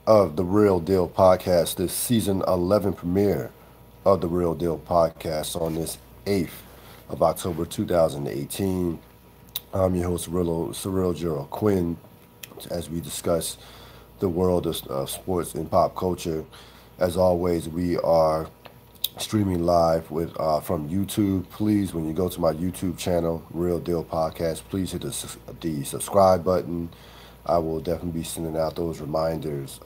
Of the Real Deal Podcast, this season 11 premiere of the Real Deal Podcast on this 8th of October 2018. I'm your host, Cyril Gerald-Quinn, as we discuss the world of sports and pop culture. As always, we are streaming live with from YouTube. Please, when you go to my YouTube channel, Real Deal Podcast, please hit the subscribe button. I will definitely be sending out those reminders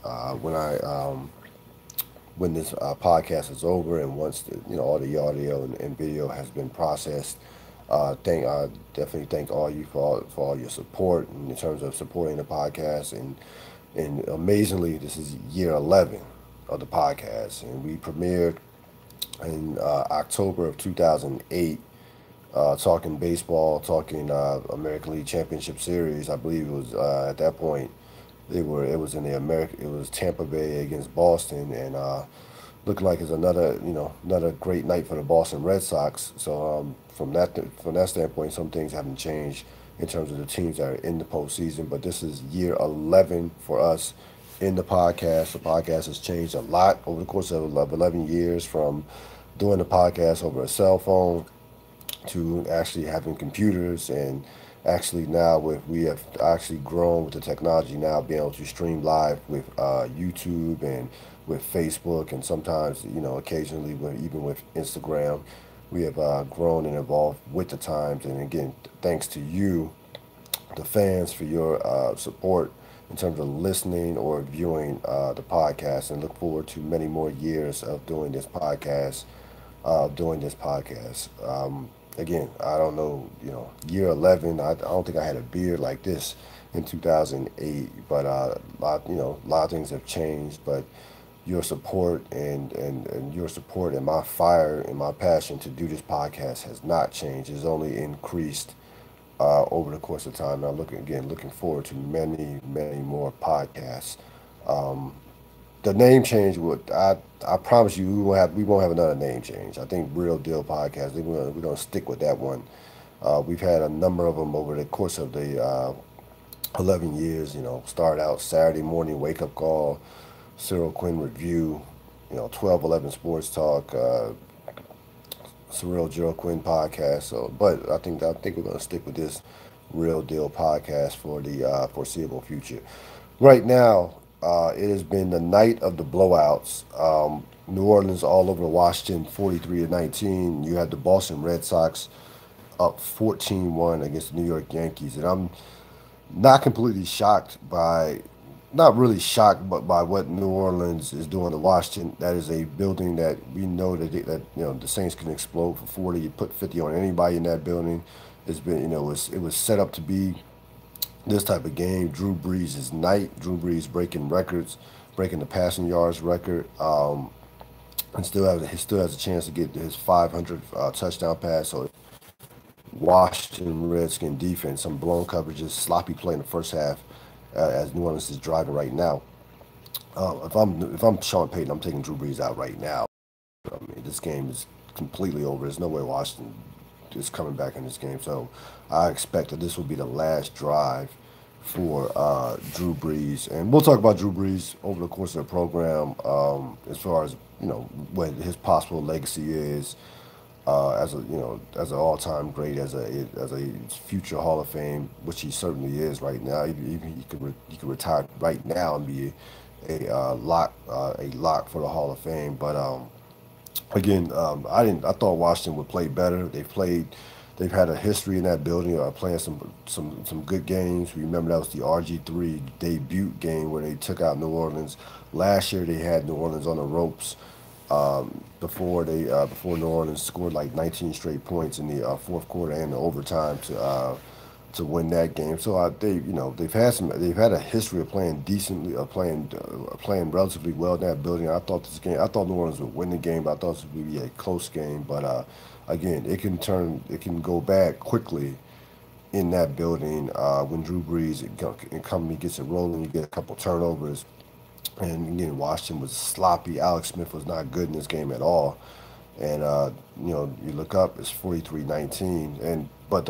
when this podcast is over and once all the audio and video has been processed. I definitely thank all you for all your support in terms of supporting the podcast, and amazingly, this is year 11 of the podcast, and we premiered in October of 2008, talking baseball, talking American League Championship Series. I believe it was at that point it was in the America. It was Tampa Bay against Boston, and looking like it's another great night for the Boston Red Sox. So from that standpoint, some things haven't changed in terms of the teams that are in the postseason. But this is year 11 for us in the podcast. The podcast has changed a lot over the course of 11 years, from doing the podcast over a cell phone to actually having computers, and actually now we have actually grown with the technology, now being able to stream live with YouTube and with Facebook, and sometimes occasionally even with Instagram. We have grown and evolved with the times, and again, thanks to you, the fans, for your support in terms of listening or viewing the podcast, and look forward to many more years of doing this podcast. Again, I don't know, year 11. I don't think I had a beard like this in 2008, but a lot of things have changed. But your support and your support and my fire and my passion to do this podcast has not changed. It's only increased over the course of time. I'm looking forward to many more podcasts. Um, the name change would I promise you we won't have another name change. I think Real Deal Podcast. We're gonna stick with that one. We've had a number of them over the course of the 11 years. Start out Saturday morning wake up call, Cyril Quinn review, 12:11 sports talk, Cyril Gerald-Quinn podcast. So, but I think we're gonna stick with this Real Deal Podcast for the foreseeable future. Right now, it has been the night of the blowouts. New Orleans all over Washington, 43-19. You had the Boston Red Sox up 14-1 against the New York Yankees, and I'm not completely shocked by, not really shocked, but by what New Orleans is doing to Washington. That is a building that we know that the Saints can explode for 40. You put 50 on anybody in that building. It's been it was set up to be this type of game. Drew Brees' night. Drew Brees breaking records, breaking the passing yards record, and still has a chance to get his 500 touchdown pass. So Washington Redskin defense, some blown coverages, sloppy play in the first half, as New Orleans is driving right now. If I'm Sean Payton, I'm taking Drew Brees out right now. I mean, this game is completely over. There's no way Washington is coming back in this game. So I expect that this will be the last drive for Drew Brees, and we'll talk about Drew Brees over the course of the program, as far as what his possible legacy is, as an all-time great, as a future Hall of Fame, which he certainly is right now. He could retire right now and be a lock for the Hall of Fame. But again, I thought Washington would play better. They've had a history in that building, playing some good games. Remember, that was the RG3 debut game where they took out New Orleans. Last year they had New Orleans on the ropes, before New Orleans scored like 19 straight points in the fourth quarter and the overtime to win that game. So they've had a history of playing decently, playing relatively well in that building. I thought New Orleans would win the game, but I thought this would be a close game. But again, it can go back quickly in that building when Drew Brees and company gets it rolling. You get a couple turnovers, and again, Washington was sloppy. Alex Smith was not good in this game at all. And you look up, it's 43-19, and but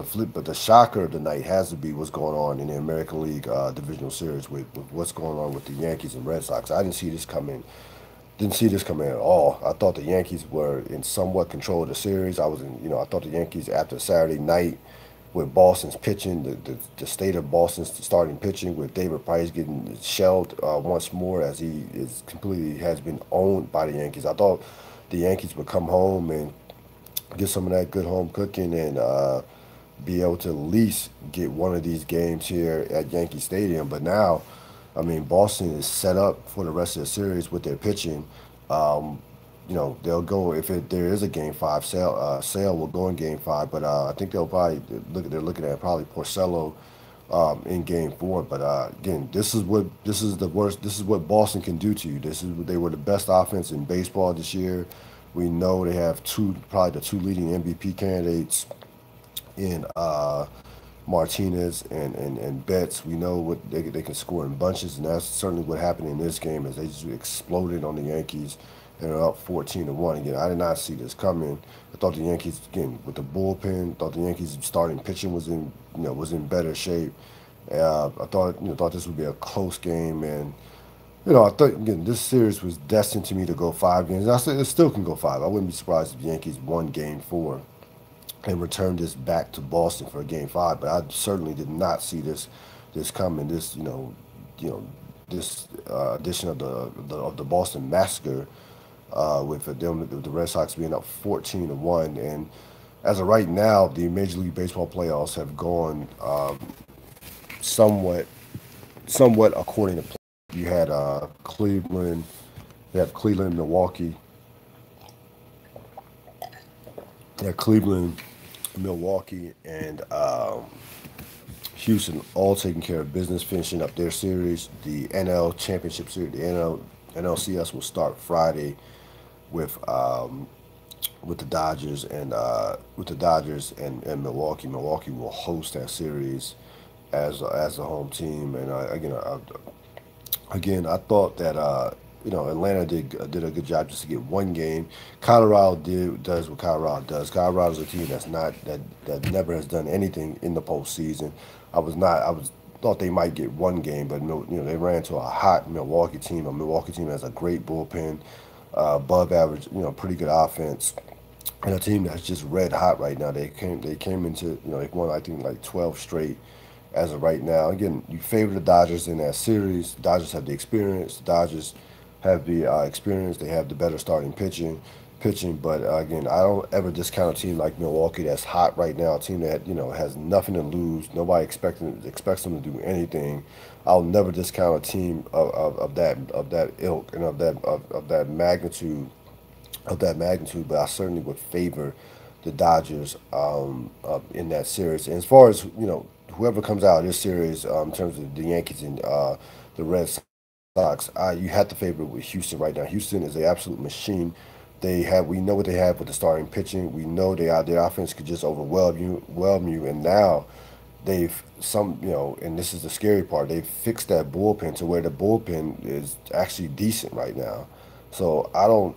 the shocker of the night has to be what's going on in the American League divisional series with what's going on with the Yankees and Red Sox. I didn't see this coming. Didn't see this coming at all. I thought the Yankees were in somewhat control of the series. I thought the Yankees after Saturday night with Boston's pitching, the state of Boston's starting pitching with David Price getting shelled once more as he is completely has been owned by the Yankees. I thought the Yankees would come home and get some of that good home cooking and be able to at least get one of these games here at Yankee Stadium. But now, I mean, Boston is set up for the rest of the series with their pitching. Um, they'll go if there is a game five. Sale will go in game five, but I think they'll probably they're looking at probably Porcello in game four. But again, this is the worst. This is what Boston can do to you. They were the best offense in baseball this year. We know they have probably the two leading MVP candidates in Martinez and Betts. We know what they can score in bunches, and that's certainly what happened in this game. As they just exploded on the Yankees and are up 14-1 again. I did not see this coming. I thought the Yankees again with the bullpen. Thought the Yankees starting pitching was in better shape. I thought this would be a close game, and I thought again this series was destined to me to go 5 games. I said it still can go five. I wouldn't be surprised if the Yankees won game four and returned this back to Boston for a game five. But I certainly did not see this coming. This edition of the Boston Massacre with the Red Sox being up 14-1, and as of right now, the Major League Baseball playoffs have gone somewhat according to plan. You had Cleveland, Milwaukee. Yeah, Cleveland, Milwaukee, and Houston all taking care of business, finishing up their series. The NL Championship Series, NLCS will start Friday with the Dodgers and Milwaukee. Milwaukee will host that series as the home team, and again, I thought that Atlanta did a good job just to get one game. Colorado does what Colorado does. Colorado's a team that never has done anything in the postseason. Thought they might get one game, but no, they ran into a hot Milwaukee team. A Milwaukee team has a great bullpen, above average, pretty good offense, and a team that's just red hot right now. They came into they've won I think like 12 straight as of right now. Again, you favor the Dodgers in that series. The Dodgers have the experience. The Dodgers have the experience. They have the better starting pitching. But again, I don't ever discount a team like Milwaukee that's hot right now. A team that has nothing to lose. Nobody expects them to do anything. I'll never discount a team of that ilk and of that magnitude. But I certainly would favor the Dodgers in that series. And as far as whoever comes out of this series in terms of the Yankees and the Red Sox, you have to favor it with Houston right now. Houston is an absolute machine. We know what they have with the starting pitching. We know their offense could just overwhelm you. And now and this is the scary part. They've fixed that bullpen to where the bullpen is actually decent right now. So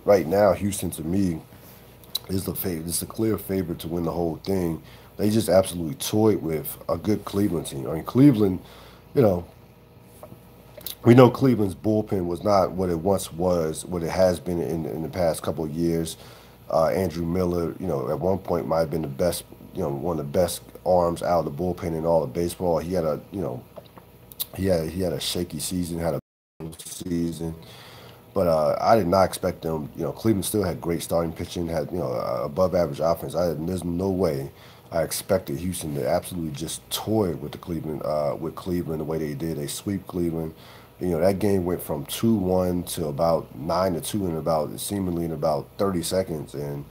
right now Houston to me is the favorite. It's a clear favorite to win the whole thing. They just absolutely toyed with a good Cleveland team. I mean, Cleveland, we know Cleveland's bullpen was not what it once was, what it has been in the past couple of years. Andrew Miller, at one point might have been the best, one of the best arms out of the bullpen in all of baseball. He had he had a shaky season, had a season. But I did not expect them. Cleveland still had great starting pitching, had above average offense. There's no way I expected Houston to absolutely just toy with Cleveland the way they did. They sweep Cleveland. That game went from 2-1 to about 9-2 seemingly in about 30 seconds. And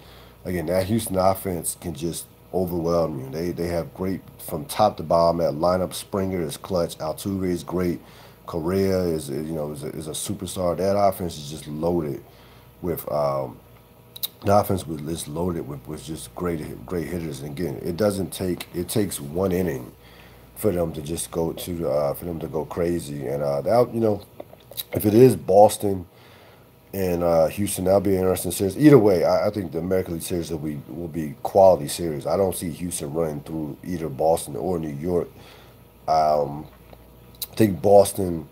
again, that Houston offense can just overwhelm you. They have great from top to bottom. That lineup, Springer is clutch. Altuve is great. Correa is a superstar. That offense is just loaded with the offense is loaded with just great hitters. And again, it takes one inning for them to just go crazy. And if it is Boston and Houston. That'll be an interesting series. Either way, I think the American League Series will be quality series. I don't see Houston running through either Boston or New York. Um, I think Boston,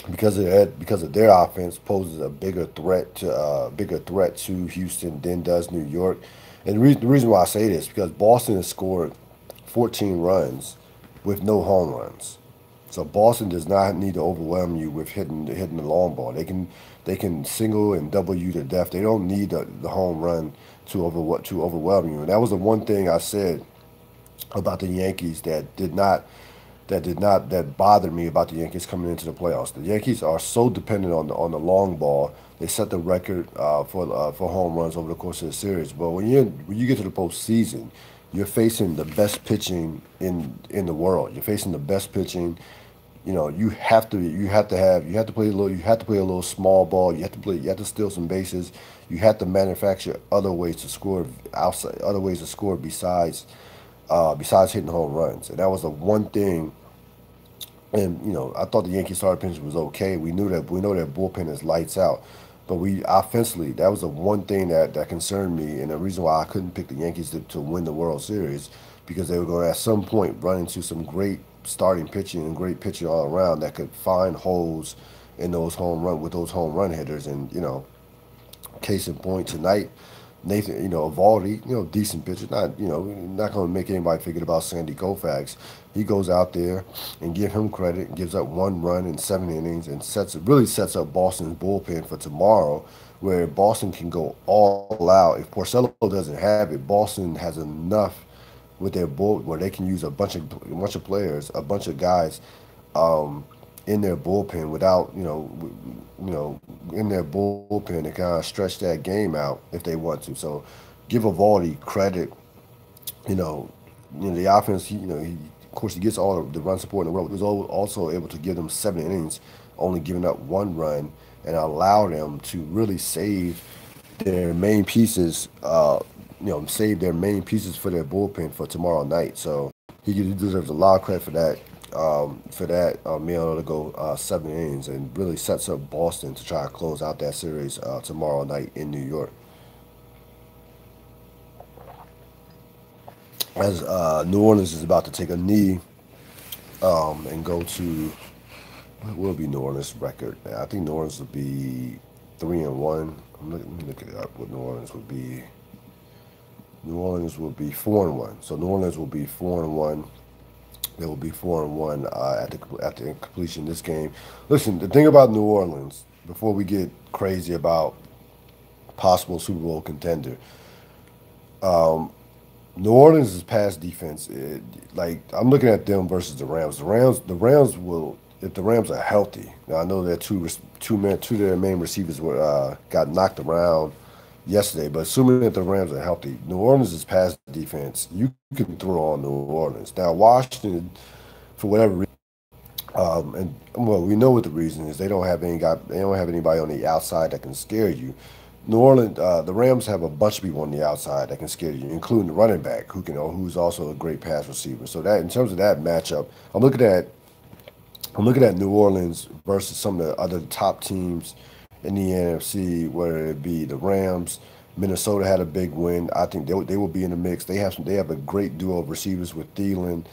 because of their offense, poses a bigger threat to Houston than does New York. And the reason why I say this is because Boston has scored 14 runs with no home runs. So Boston does not need to overwhelm you with hitting the long ball. They can single and double you to death. They don't need the home run to overwhelm you. And that was the one thing I said about the Yankees that bothered me about the Yankees coming into the playoffs. The Yankees are so dependent on the long ball. They set the record for home runs over the course of the series. But when you get to the postseason, you're facing the best pitching in the world. You're facing the best pitching. You have to play a little small ball. You have to steal some bases. You have to manufacture other ways to score outside, other ways to score besides hitting home runs. And that was the one thing. And I thought the Yankees starting pitching was okay. We know that bullpen is lights out, but we offensively, that was the one thing that concerned me, and the reason why I couldn't pick the Yankees to win the World Series, because they were going to at some point run into some great starting pitching and great pitching all around that could find holes in those home run hitters. And case in point tonight, Nathan, Evaldi, decent pitcher, not going to make anybody forget about Sandy Koufax. He goes out there and give him credit, gives up 1 run in 7 innings, and really sets up Boston's bullpen for tomorrow, where Boston can go all out. If Porcello doesn't have it, Boston has enough with their bull where they can use a bunch of players, a bunch of guys, um, in their bullpen without in their bullpen to kind of stretch that game out if they want to. So give Evaldi credit. You know, the offense. Of course he gets all the run support in the world. He was also able to give them 7 innings, only giving up 1 run, and allow them to really their main pieces. Save their main pieces for their bullpen for tomorrow night. So he deserves a lot of credit for that. Being able to go 7 innings and really sets up Boston to try to close out that series tomorrow night in New York. As New Orleans is about to take a knee and go to what will be New Orleans' record? I think New Orleans will be 3-1. Let me look it up. What New Orleans would be? New Orleans will be 4-1. So New Orleans will be 4-1. They will be 4-1 at the completion of this game. Listen, the thing about New Orleans, before we get crazy about possible Super Bowl contender, New Orleans' pass defense. Like I'm looking at them versus the Rams. The Rams will, if the Rams are healthy. Now I know that two of their main receivers got knocked around yesterday, but assuming that the Rams are healthy, New Orleans' pass defense, you can throw on New Orleans. Now Washington, for whatever reason, and well, we know what the reason is. They don't have anybody on the outside that can scare you. New Orleans, the Rams have a bunch of people on the outside that can scare you, including the running back, who's also a great pass receiver. So that, in terms of that matchup, I'm looking at New Orleans versus some of the other top teams in the NFC, whether it be the Rams. Minnesota had a big win. I think they will be in the mix. They have a great duo of receivers with Thielen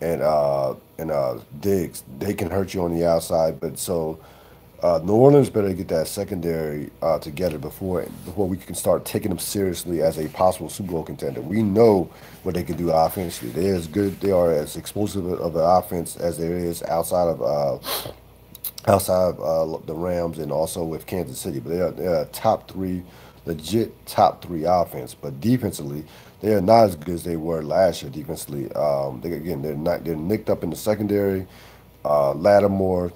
and Diggs. They can hurt you on the outside, but so New Orleans better get that secondary together before we can start taking them seriously as a possible Super Bowl contender. We know what they can do offensively. They're as good. They are as explosive of an offense as there is outside of the Rams and also with Kansas City. But they are top three, legit top three offense. But defensively, they are not as good as they were last year. Defensively, they're nicked up in the secondary. Lattimore,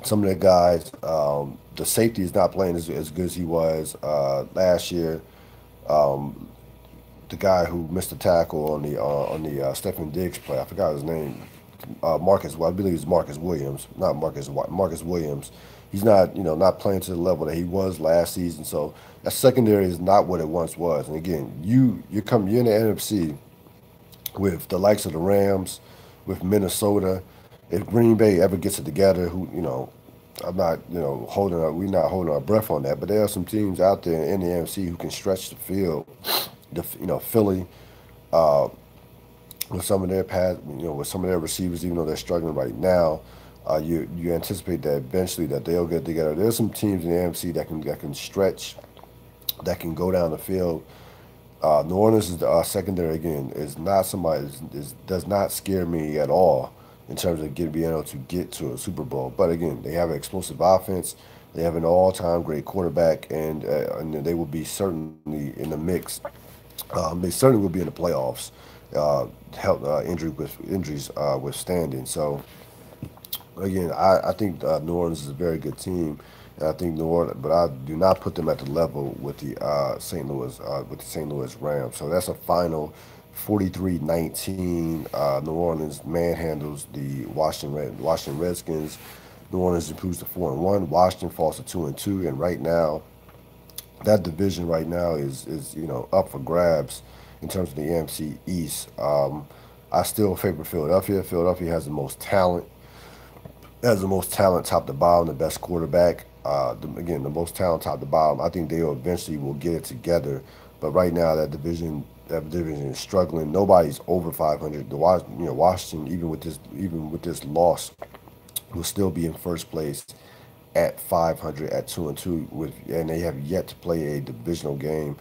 some of the guys, the safety is not playing as good as he was last year. Um, the guy who missed the tackle on the Stephen Diggs play, I forgot his name. I believe it's Marcus Williams, not Marcus Williams. He's not playing to the level that he was last season. So that secondary is not what it once was. And again, you're in the NFC with the likes of the Rams, with Minnesota. If Green Bay ever gets it together, I'm not, we're not holding our breath on that. But there are some teams out there in the NFC who can stretch the field. Philly, uh, with some of their with some of their receivers, even though they're struggling right now, you anticipate that eventually that they'll get together. There's some teams in the NFC that can stretch, that can go down the field. New Orleans is secondary again is not somebody does not scare me at all in terms of being able to get to a Super Bowl. But again, they have an explosive offense. They have an all-time great quarterback, and they will be certainly in the mix. They certainly will be in the playoffs. Help injuries withstanding. So again, I think New Orleans is a very good team, and I think New Orleans, but I do not put them at the level with the St. Louis Rams. So that's a final 43-19. New Orleans manhandles the Washington Redskins. New Orleans improves to 4-1. Washington falls to 2-2, and right now, that division right now is up for grabs in terms of the AMC East. I still favor Philadelphia. Philadelphia has the most talent top to bottom, the best quarterback. Again, the most talent top to bottom. I think they eventually will get it together. But right now, that division is struggling. Nobody's over 500. Washington, even with this loss, will still be in first place at 500 at 2-2 and they have yet to play a divisional game.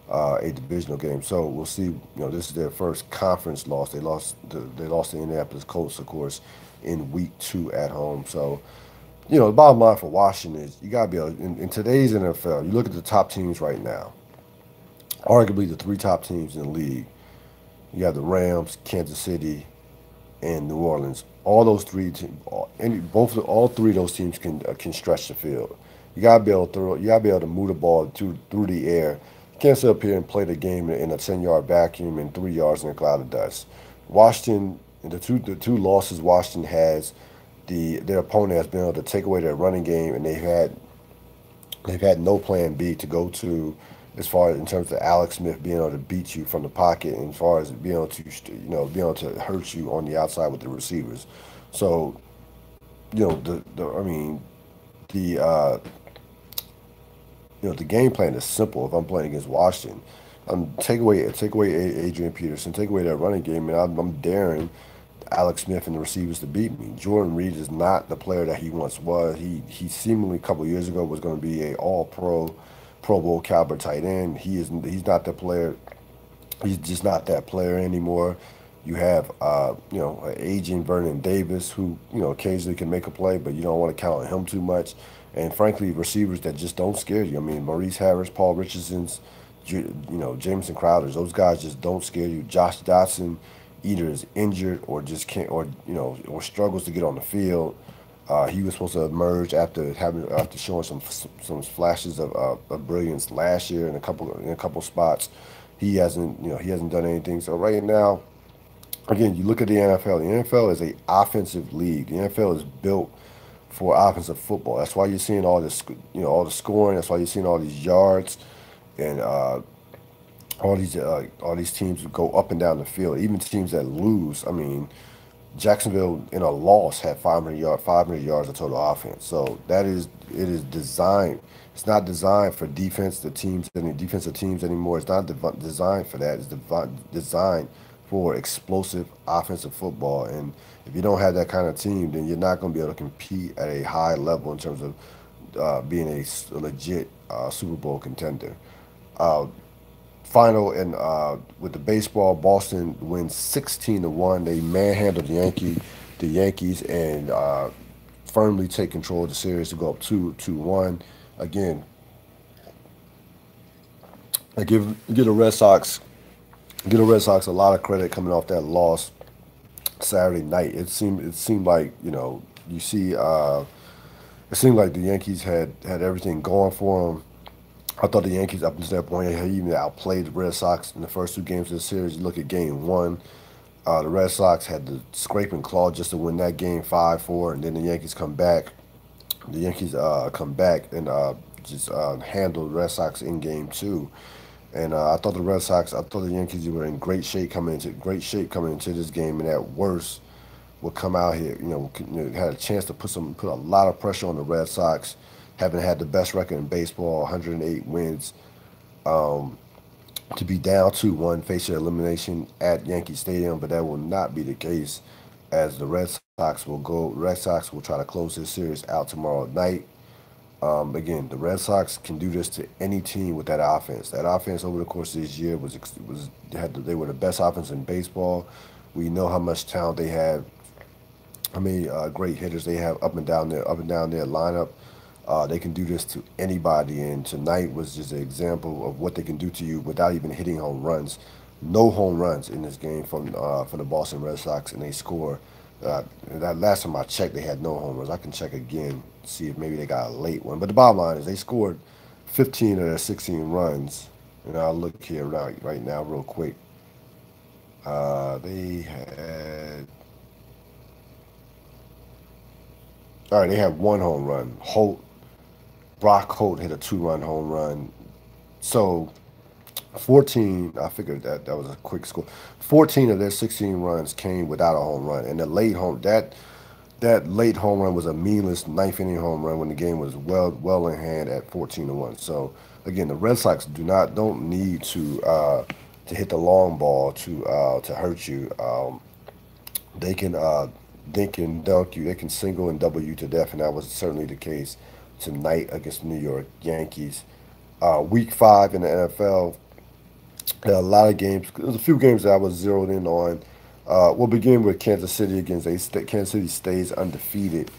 So we'll see. This is their first conference loss. They lost to Indianapolis Colts, of course, in week 2 at home. So, the bottom line for Washington is you got to be able, in today's NFL, you look at the top teams right now, arguably the 3 top teams in the league. You have the Rams, Kansas City, and New Orleans. All those 3 teams, all 3 of those teams can stretch the field. You gotta be able to throw. You gotta be able to move the ball through the air. You can't sit up here and play the game in a 10-yard vacuum and 3 yards in a cloud of dust. Washington, the two losses Washington has, their opponent has been able to take away their running game, and they've had no plan B to go to, as far as in terms of Alex Smith being able to beat you from the pocket, and as far as being able to hurt you on the outside with the receivers. So the the game plan is simple. If I'm playing against Washington, take away Adrian Peterson, take away that running game, and I'm daring Alex Smith and the receivers to beat me. Jordan Reed is not the player that he once was. He seemingly a couple of years ago was going to be a All Pro, Pro Bowl caliber tight end. He's not the player. He's just not that player anymore. You have an aging Vernon Davis who occasionally can make a play, but you don't want to count on him too much. And frankly, receivers that just don't scare you. I mean, Maurice Harris, Paul Richardson's, Jameson Crowder's, those guys just don't scare you. Josh Dotson either is injured or just can't, or struggles to get on the field. He was supposed to emerge after showing some flashes of brilliance last year in a couple spots. He hasn't done anything. So right now, again, you look at the NFL. The NFL is a offensive league. The NFL is built for offensive football. That's why you're seeing all this, all the scoring. That's why you're seeing all these yards, and all these teams go up and down the field. Even teams that lose. I mean, Jacksonville in a loss had 500 yards of total offense. So it is designed. It's not designed for defensive teams anymore. It's not designed for that. It's designed for explosive offensive football. And if you don't have that kind of team, then you're not going to be able to compete at a high level in terms of being a legit Super Bowl contender. Uh, Final and with the baseball, Boston wins 16-1. They manhandle the Yankees, and firmly take control of the series to go up 2-1. Again, I give the Red Sox a lot of credit coming off that loss Saturday night. It seemed like you see it seemed like the Yankees had everything going for them. I thought the Yankees up until that point had even outplayed the Red Sox in the first 2 games of the series. You look at Game 1, the Red Sox had to scrape and claw just to win that game 5-4, and then the Yankees come back. The Yankees come back and just handle the Red Sox in Game 2. And I thought the Yankees were in great shape coming into this game, and at worst, will come out here. Had a chance to put a lot of pressure on the Red Sox, having had the best record in baseball, 108 wins. To be down 2-1, face your elimination at Yankee Stadium, but that will not be the case, as the Red Sox will go. Red Sox will try to close this series out tomorrow night. Again, the Red Sox can do this to any team with that offense. That offense over the course of this year they were the best offense in baseball. We know how much talent they have, how many great hitters they have up and down their lineup. They can do this to anybody, and tonight was just an example of what they can do to you without even hitting home runs. No home runs in this game from the Boston Red Sox, and they score. That last time I checked, they had no home runs. I can check again, see if maybe they got a late one. But the bottom line is they scored 15 of their 16 runs. And I'll look here right now real quick. They had All right, they had one home run. Brock Holt hit a 2-run home run. So 14, I figured that was a quick score. 14 of their 16 runs came without a home run. And that late home run was a meaningless ninth inning home run when the game was well in hand at 14-1. So again, the Red Sox don't need to hit the long ball to hurt you. They can dink and dunk you. They can single and double you to death, and that was certainly the case tonight against the New York Yankees. Week 5 in the NFL, there are a lot of games. There's a few games that I was zeroed in on. We'll begin with Kansas City Kansas City stays undefeated,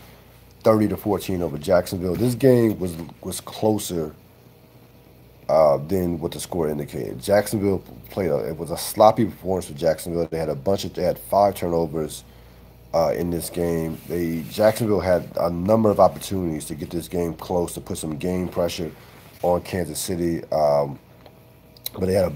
30-14 over Jacksonville. This game was closer than what the score indicated. Jacksonville it was a sloppy performance for Jacksonville. They had 5 turnovers in this game. Jacksonville had a number of opportunities to get this game close, to put some game pressure on Kansas City. But they had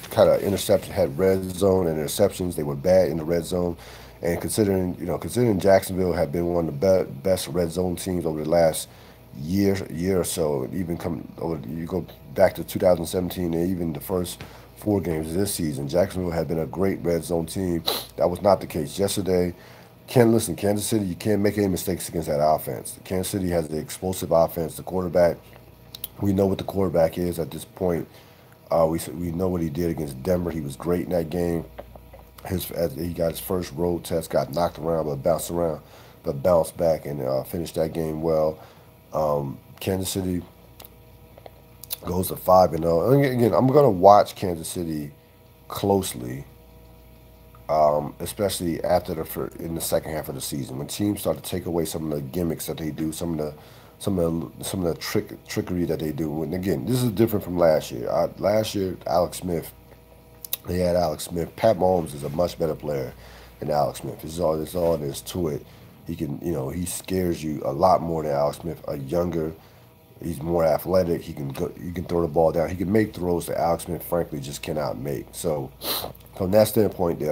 kind of interception, had red zone and interceptions. They were bad in the red zone. And considering Jacksonville had been one of the best red zone teams over the last year or so, you go back to 2017 and even the first 4 games of this season, Jacksonville had been a great red zone team. That was not the case yesterday. Kansas City, you can't make any mistakes against that offense. Kansas City has the explosive offense. The quarterback, we know what the quarterback is at this point. We know what he did against Denver. He was great in that game. He got his first road test, got knocked around, but bounced back and finished that game well. Kansas City goes to 5-0. Again, I'm going to watch Kansas City closely, especially in the second half of the season, when teams start to take away some of the gimmicks that they do, some of the trickery that they do. And again, this is different from last year. Last year, they had Alex Smith. Pat Mahomes is a much better player than Alex Smith. It's all there is to it. He scares you a lot more than Alex Smith. He's more athletic. He can throw the ball down. He can make throws that Alex Smith, frankly, just cannot make. So, from that standpoint, they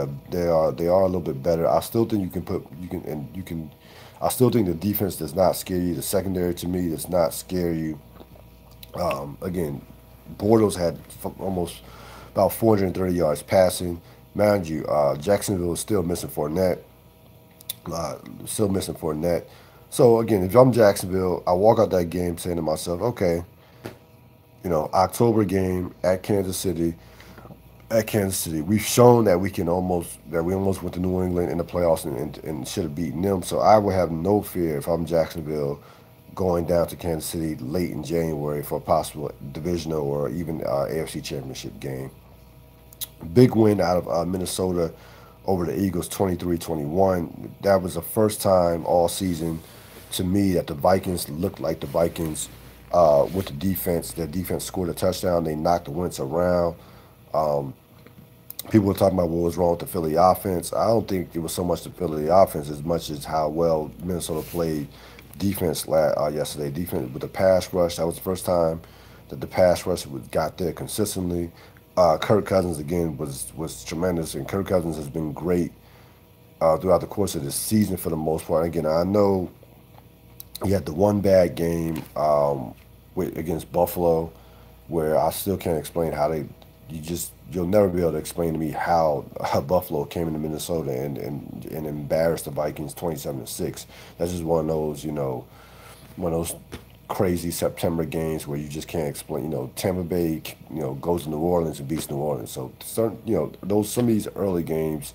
are a little bit better. I still think I still think the defense does not scare you. The secondary, to me, does not scare you. Again, Bortles had almost about 430 yards passing. Mind you, Jacksonville is still missing Fournette. So again, if I'm Jacksonville, I walk out that game saying to myself, okay, October game at Kansas City. We've shown that we almost went to New England in the playoffs and should have beaten them. So I would have no fear if I'm Jacksonville going down to Kansas City late in January for a possible divisional or even AFC Championship game. Big win out of Minnesota over the Eagles, 23-21. That was the first time all season to me that the Vikings looked like the Vikings with the defense. Their defense scored a touchdown. They knocked the Wentz around. People were talking about what was wrong with the Philly offense. I don't think it was so much the Philly offense as much as how well Minnesota played defense yesterday. Defense with the pass rush. That was the first time that the pass rush got there consistently. Kirk Cousins, again, was tremendous, and Kirk Cousins has been great throughout the course of the season for the most part. Again, I know he had the one bad game against Buffalo, where I still can't explain how you'll never be able to explain to me how Buffalo came into Minnesota and embarrassed the Vikings 27-6. That's just one of those, one of those crazy September games where you just can't explain. Tampa Bay, goes to New Orleans and beats New Orleans. So certain, those some of these early games,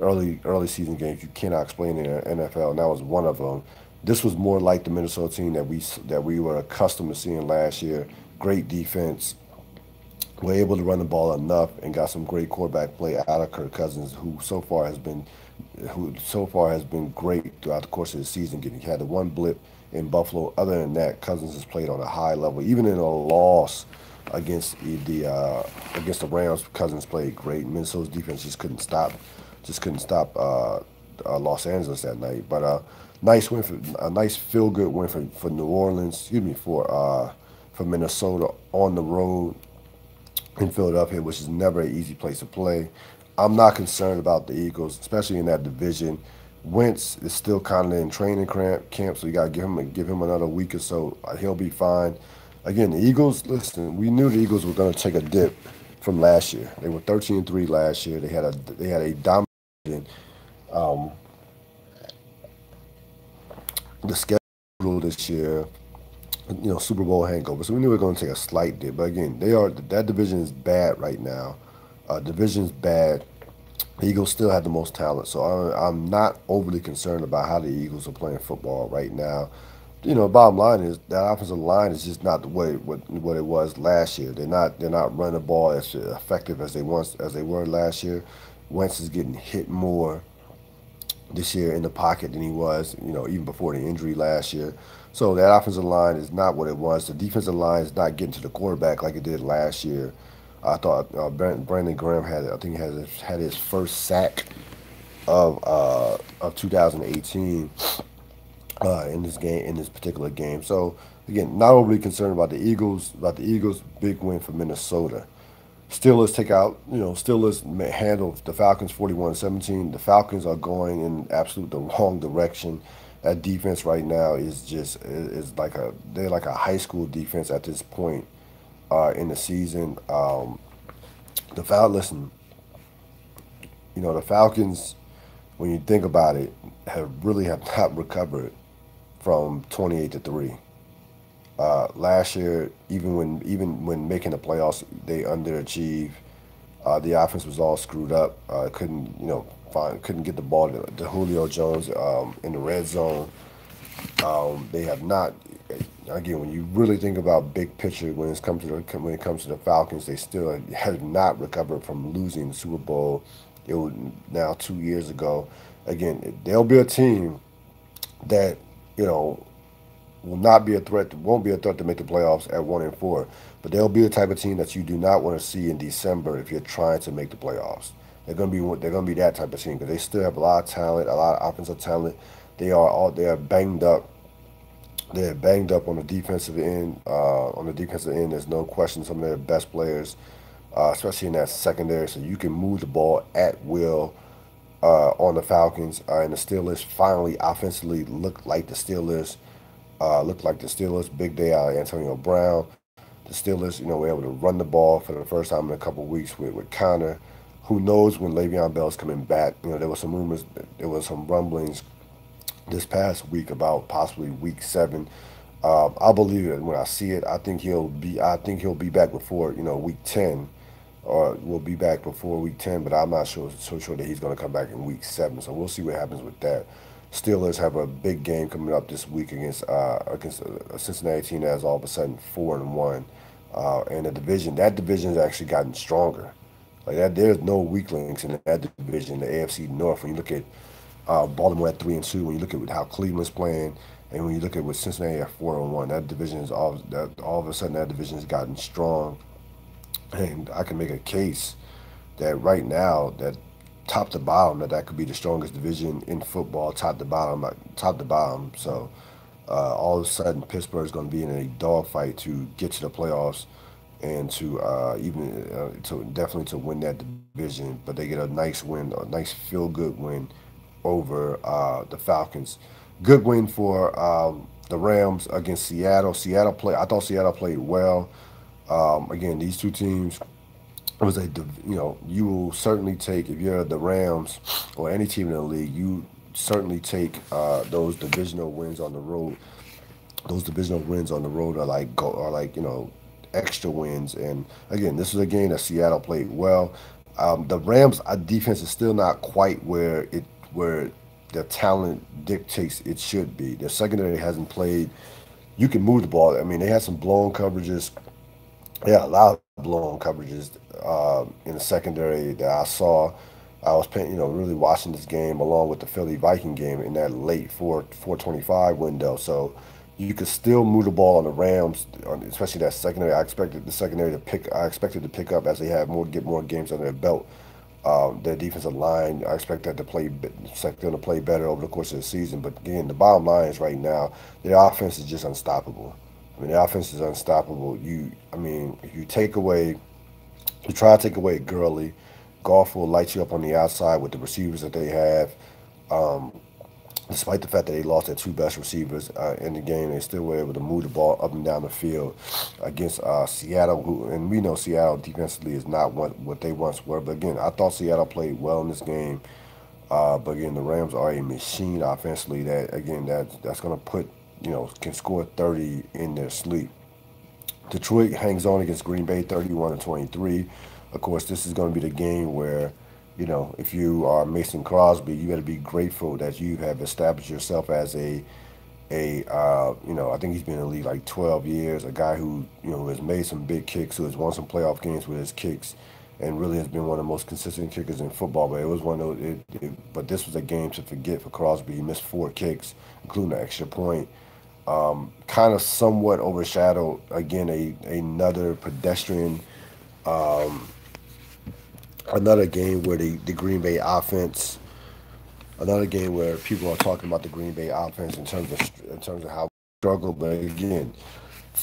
early season games, you cannot explain in the NFL, and that was one of them. This was more like the Minnesota team that we were accustomed to seeing last year. Great defense, were able to run the ball enough, and got some great quarterback play out of Kirk Cousins, who so far has been great throughout the course of the season. He had the one blip in Buffalo. Other than that, Cousins has played on a high level. Even in a loss against the Rams, Cousins played great. Minnesota's defense just couldn't stop Los Angeles that night. But a nice feel good win for New Orleans. Excuse me, for Minnesota on the road in Philadelphia, which is never an easy place to play. I'm not concerned about the Eagles, especially in that division. Wentz is still kind of in training camp, so you got to give him another week or so. He'll be fine. Again, the Eagles. Listen, we knew the Eagles were going to take a dip from last year. They were 13-3 last year. They had a dominant. Um, the schedule this year, Super Bowl hangover. So we knew we were going to take a slight dip. But again, that division is bad right now. Division's bad. The Eagles still have the most talent, so I'm not overly concerned about how the Eagles are playing football right now. Bottom line is that offensive line is just not what it was last year. They're not running the ball as effective as they were last year. Wentz is getting hit more this year in the pocket than he was, even before the injury last year. So that offensive line is not what it was. The defensive line is not getting to the quarterback like it did last year. I thought Brandon Graham had his first sack of 2018 in this particular game. So again, not overly concerned about the Eagles. Big win for Minnesota. Steelers handle the Falcons 41-17. The Falcons are going in absolute the wrong direction. That defense right now they're like a high school defense at this point in the season. Listen, the Falcons, when you think about it, have not recovered from 28-3. Last year, even when making the playoffs, they underachieved. The offense was all screwed up. Couldn't get the ball to Julio Jones in the red zone. They have not. Again, when you really think about big picture, when it comes to the Falcons, they still have not recovered from losing the Super Bowl. It was now 2 years ago. Again, they'll be a team that will not be a threat. Won't be a threat to make the playoffs at 1-4. But they'll be the type of team that you do not want to see in December if you're trying to make the playoffs. They're gonna be that type of team because they still have a lot of talent, a lot of offensive talent. They are banged up. They're banged up on the defensive end. There's no question some of their best players, especially in that secondary. So you can move the ball at will on the Falcons. And the Steelers finally offensively look like the Steelers. Big day out of Antonio Brown. The Steelers, were able to run the ball for the first time in a couple of weeks with Connor. Who knows when Le'Veon Bell's coming back? There were some rumors, there was some rumblings this past week about possibly week 7. I'll believe it when I see it. I think he'll be back before week 10, or will be back before week 10. But I'm not so sure that he's going to come back in week 7. So we'll see what happens with that. Steelers have a big game coming up this week against a Cincinnati team that is all of a sudden 4-1, and that division has actually gotten stronger. Like that, there's no weak links in that division, the AFC North. When you look at Baltimore at 3-2, when you look at how Cleveland's playing, and when you look at with Cincinnati at 4-1, that division is all of a sudden that division has gotten strong, and I can make a case that right now that top to bottom that could be the strongest division in football, top to bottom. So all of a sudden Pittsburgh's going to be in a dogfight to get to the playoffs and to definitely to win that division. But they get a nice win, a nice feel good win over the Falcons. Good win for the Rams against Seattle. I thought Seattle played well. Again, these two teams it was you will certainly take, if you're the Rams or any team in the league, you certainly take those divisional wins on the road. Those divisional wins on the road are like extra wins. And again, this is a game that Seattle played well. The Rams' defense is still not quite where the talent dictates it should be. Their secondary hasn't played. You can move the ball. I mean, they had some blown coverages. Yeah, a lot of blown coverages in the secondary that I saw. I was paying, really watching this game along with the Philly Viking game in that late 425 window. So you could still move the ball on the Rams, especially that secondary. I expected the secondary to pick. I expected to pick up as they have get more games under their belt. Their defensive line, I expect that to expect them to play better over the course of the season. But again, the bottom line is right now, their offense is just unstoppable. I mean, the offense is unstoppable. I mean, if you try to take away Gurley, Goff will light you up on the outside with the receivers that they have. Um, Despite the fact that they lost their two best receivers in the game, they still were able to move the ball up and down the field against Seattle, and we know Seattle defensively is not what they once were. But again, I thought Seattle played well in this game. But again, the Rams are a machine offensively that's going to can score 30 in their sleep. Detroit hangs on against Green Bay 31-23. Of course, this is going to be the game where, if you are Mason Crosby, you got to be grateful that you have established yourself as I think he's been in the league like 12 years, a guy who, has made some big kicks, who has won some playoff games with his kicks, and really has been one of the most consistent kickers in football. But it was one of those, but this was a game to forget for Crosby. He missed four kicks, including an extra point. Kind of somewhat overshadowed again another pedestrian, um, another game where the Green Bay offense, another game where people are talking about the Green Bay offense in terms of how struggle. But again,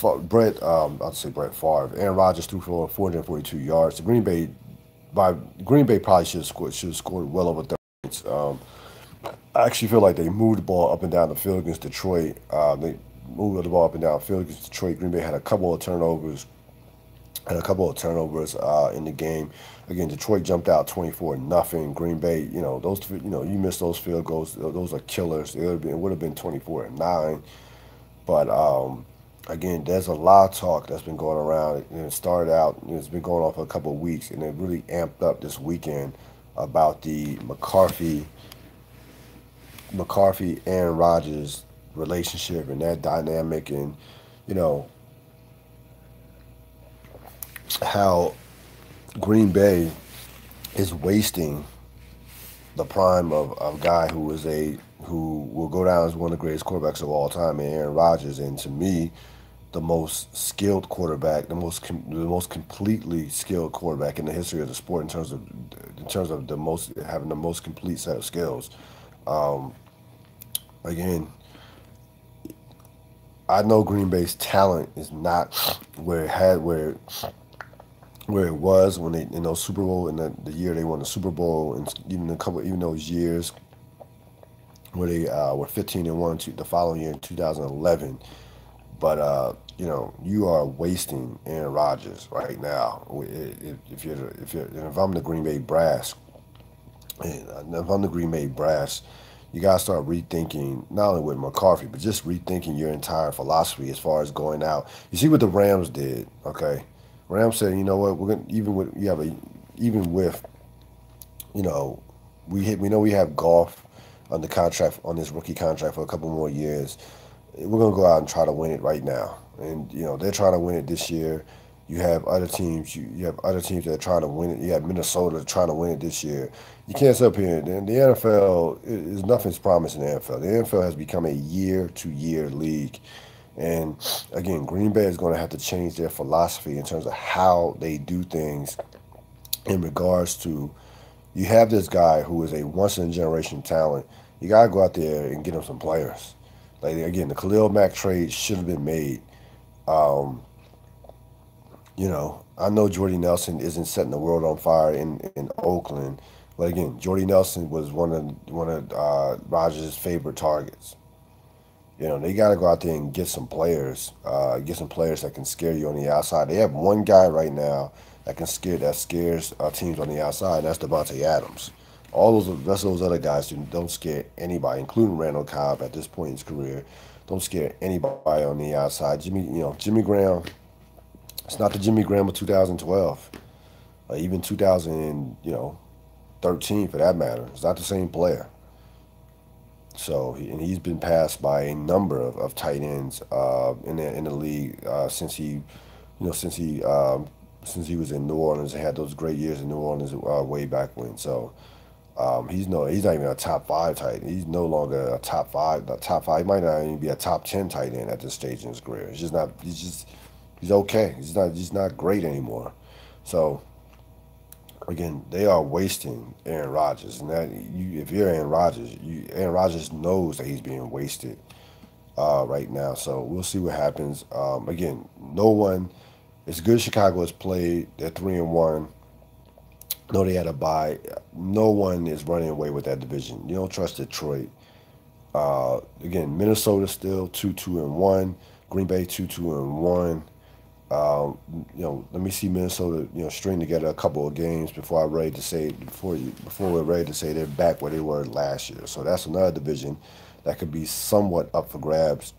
I'll say Brett Favre, Aaron Rodgers threw for 442 yards. Green Bay probably should have scored well over 30 points. I actually feel like they moved the ball up and down the field against Detroit. They moved the ball up and down the field against Detroit. Green Bay had a couple of turnovers in the game. Again, Detroit jumped out 24-0. Green Bay, you miss those field goals; those are killers. It would have been 24-9. But again, there's a lot of talk that's been going around. And it started out, it's been going on for a couple of weeks, and it really amped up this weekend about the McCarthy Aaron Rodgers relationship and that dynamic, and you know how Green Bay is wasting the prime of a guy who will go down as one of the greatest quarterbacks of all time, and Aaron Rodgers. And to me, the most skilled quarterback, the most completely skilled quarterback in the history of the sport in terms of having the most complete set of skills. Um, Again, I know Green Bay's talent is not where it was when they in those Super Bowl in the year they won the Super Bowl, and even those years where they were 15-1 the following year in 2011. But you are wasting Aaron Rodgers right now. If I'm the Green Bay brass, and if I'm the Green Bay brass, you gotta start rethinking not only with McCarthy, but just rethinking your entire philosophy as far as going out. You see what the Rams did, okay? Rams said, you know what, we're gonna even with you know we know we have Goff on the contract on this rookie contract for a couple more years. We're gonna go out and try to win it right now, and they're trying to win it this year. You have other teams. You have other teams that are trying to win it. You have Minnesota trying to win it this year. You can't sit up here. The NFL is nothing's promised in the NFL. The NFL has become a year-to-year league, and again, Green Bay is going to have to change their philosophy in terms of how they do things. In regards to, you have this guy who is a once-in-a-generation talent. You got to go out there and get him some players. Like again, the Khalil Mack trade should have been made. Um, I know Jordy Nelson isn't setting the world on fire in Oakland, but again, Jordy Nelson was one of Rodgers' favorite targets. They got to go out there and get some players that can scare you on the outside. They have one guy right now that scares teams on the outside. And that's Devontae Adams. All those rest of those other guys don't scare anybody, including Randall Cobb at this point in his career. Don't scare anybody on the outside. Jimmy Graham. It's not the Jimmy Graham of 2012, even 2013 for that matter. It's not the same player. So he's been passed by a number of tight ends in the league since he was in New Orleans and had those great years in New Orleans way back when. So he's not even a top five tight end. He's no longer a top five. Not top five. He might not even be a top 10 tight end at this stage in his career. It's just not. He's okay. He's not great anymore. So again, they are wasting Aaron Rodgers, and if you're Aaron Rodgers knows that he's being wasted right now. So we'll see what happens. Again, no one. It's good Chicago has played. They're 3-1. No, they had a bye. No one is running away with that division. You don't trust Detroit. Again, Minnesota still 2-1. Green Bay 2-1. Let me see Minnesota, string together a couple of games before we're ready to say they're back where they were last year. So that's another division that could be somewhat up for grabs.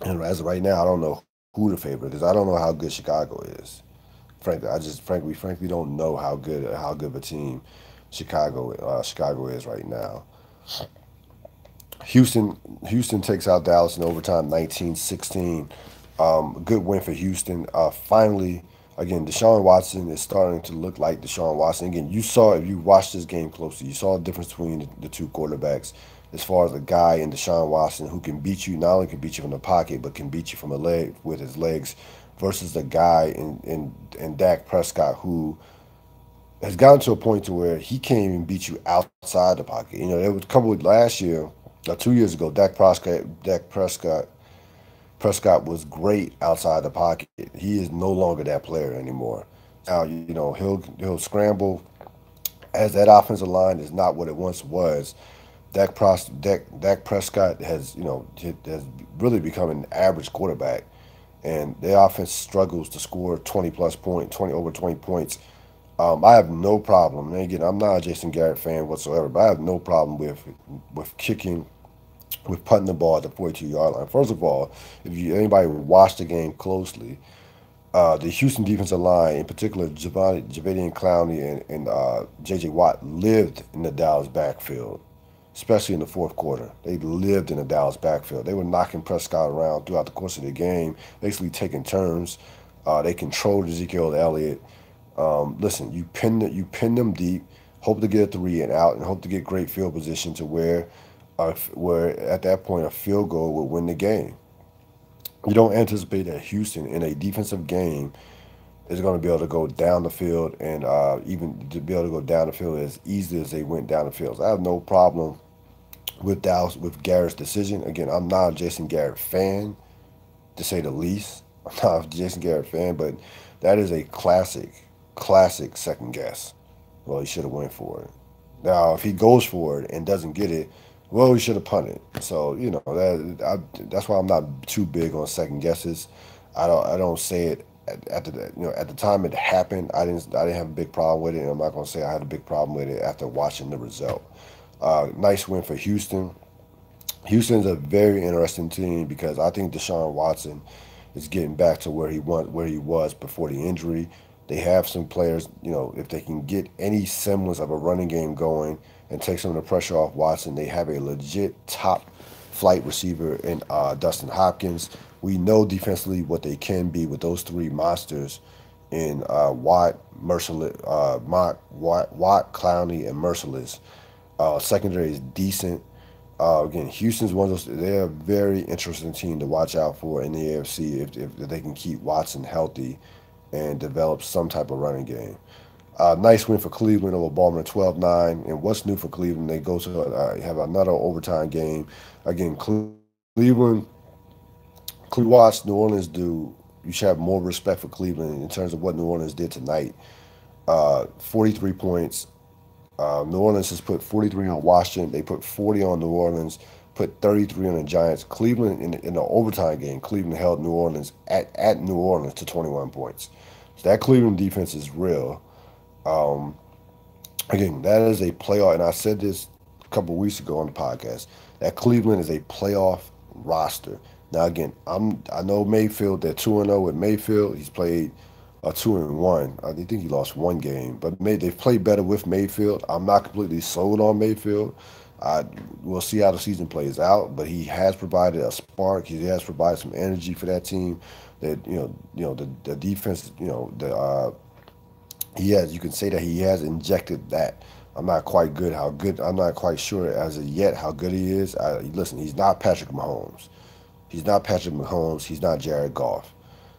And as of right now, I don't know who the favorite because I don't know how good Chicago is. Frankly don't know how good of a team Chicago is right now. Houston takes out Dallas in overtime, 19-16. Good win for Houston. Finally, again, Deshaun Watson is starting to look like Deshaun Watson. Again, if you watched this game closely, you saw the difference between the two quarterbacks as far as a guy in Deshaun Watson who can beat you, not only can beat you from the pocket, but can beat you from a leg with his legs versus the guy in Dak Prescott who has gotten to a point to where he can't even beat you outside the pocket. There was a couple of last year, 2 years ago, Prescott was great outside the pocket. He is no longer that player anymore. Now, he'll scramble as that offensive line is not what it once was. Dak Prescott has really become an average quarterback, and their offense struggles to score 20 points. I have no problem. And again, I'm not a Jason Garrett fan whatsoever, but I have no problem with kicking, with putting the ball at the 42-yard line. First of all, if anybody watched the game closely, the Houston defensive line, in particular, Jadeveon Clowney and J.J. Watt lived in the Dallas backfield, especially in the fourth quarter. They lived in the Dallas backfield. They were knocking Prescott around throughout the course of the game, basically taking turns. They controlled Ezekiel Elliott. Listen, you pin them deep, hope to get a 3 and out, and hope to get great field position to where at that point a field goal would win the game. You don't anticipate that Houston in a defensive game is going to be able to go down the field and even to be able to go down the field as easily as they went down the field. So I have no problem with Garrett's decision. Again, I'm not a Jason Garrett fan, to say the least. I'm not a Jason Garrett fan, but that is a classic second guess. Well, he should have went for it. Now, if he goes for it and doesn't get it, well, he should have punted. So that's why I'm not too big on second guesses. I don't say it at the time it happened. I didn't have a big problem with it, and I'm not gonna say I had a big problem with it after watching the result. Nice win for Houston. Houston's a very interesting team because I think Deshaun Watson is getting back to where he was before the injury. They have some players, if they can get any semblance of a running game going and take some of the pressure off Watson, they have a legit top flight receiver in Dustin Hopkins. We know defensively what they can be with those three monsters in Watt, Clowney, and Merciless. Secondary is decent. Again, Houston's one of those. They're a very interesting team to watch out for in the AFC if they can keep Watson healthy and develop some type of running game. Nice win for Cleveland over Baltimore, 12-9. And what's new for Cleveland? They go to have another overtime game. Again, Cleveland watch New Orleans do. You should have more respect for Cleveland in terms of what New Orleans did tonight. 43 points. New Orleans has put 43 on Washington. They put 40 on New Orleans, put 33 on the Giants. Cleveland, in the overtime game, Cleveland held New Orleans at New Orleans to 21 points. So that Cleveland defense is real. Um, Again, that is a playoff, and I said this a couple of weeks ago on the podcast. That Cleveland is a playoff roster. Now, again, I know Mayfield. They're 2-0 with Mayfield. He's played a 2-1. I think he lost one game, but they've played better with Mayfield. I'm not completely sold on Mayfield. I We'll see how the season plays out, but he has provided a spark. He has provided some energy for that team. That the defense. He has. You can say that he has injected that. I'm not quite good. How good? I'm not quite sure as of yet how good he is. Listen, he's not Patrick Mahomes. He's not Patrick Mahomes. He's not Jared Goff.